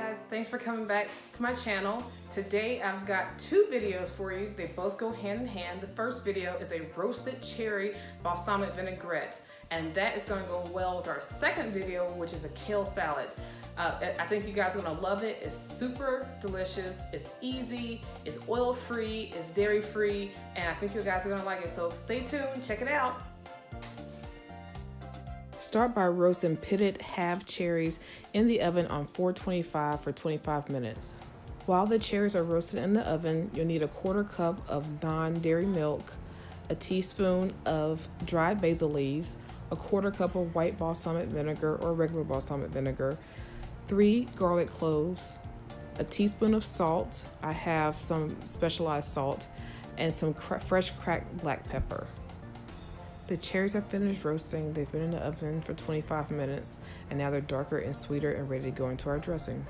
guys, thanks for coming back to my channel. Today I've got two videos for you. They both go hand in hand. The first video is a roasted cherry balsamic vinaigrette, and that is going to go well with our second video, which is a kale salad. I think you guys are going to love it. It's super delicious, it's easy, it's oil-free, it's dairy-free, and I think you guys are going to like it. So stay tuned, check it out. Start by roasting pitted halved cherries in the oven on 425 for 25 minutes. While the cherries are roasted in the oven, you'll need a quarter cup of non-dairy milk, a teaspoon of dried basil leaves, a quarter cup of white balsamic vinegar or regular balsamic vinegar, 3 garlic cloves, a teaspoon of salt. I have some specialized salt, and some fresh cracked black pepper. The cherries are finished roasting. They've been in the oven for 25 minutes, and now they're darker and sweeter and ready to go into our dressing.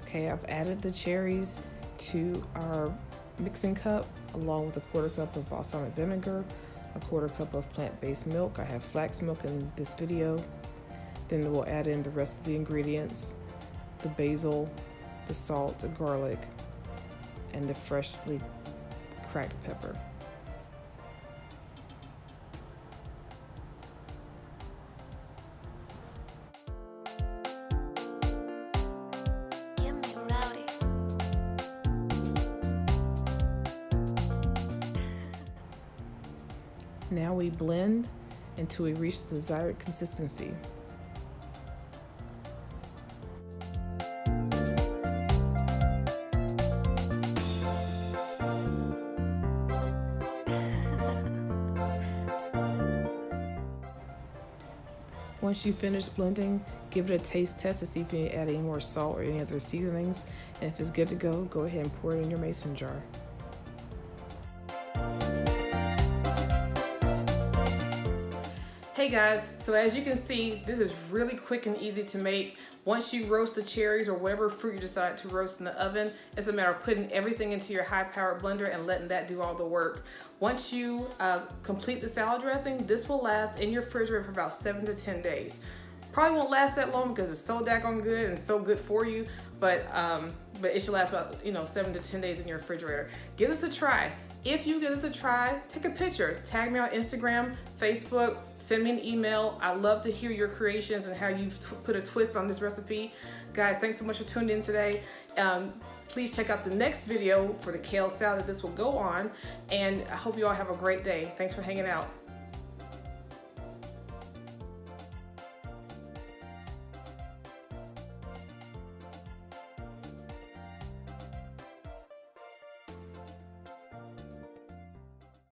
Okay, I've added the cherries to our mixing cup along with a quarter cup of balsamic vinegar, a quarter cup of plant-based milk. I have flax milk in this video. Then we'll add in the rest of the ingredients, the basil, the salt, the garlic, and the freshly cracked pepper. Rowdy. Now we blend until we reach the desired consistency. Once you finish blending, give it a taste test to see if you need to add any more salt or any other seasonings. And if it's good to go ahead and pour it in your mason jar. Hey guys, so as you can see, this is really quick and easy to make. Once you roast the cherries or whatever fruit you decide to roast in the oven, it's a matter of putting everything into your high-powered blender and letting that do all the work. Once you complete the salad dressing, this will last in your refrigerator for about 7 to 10 days. Probably won't last that long because it's so daggone good and so good for you, but it should last about 7 to 10 days in your refrigerator. Give this a try. If you give this a try, take a picture, tag me on Instagram, Facebook, send me an email. I love to hear your creations and how you've put a twist on this recipe. Guys, thanks so much for tuning in today. Please check out the next video for the kale salad that this will go on, and I hope you all have a great day. Thanks for hanging out.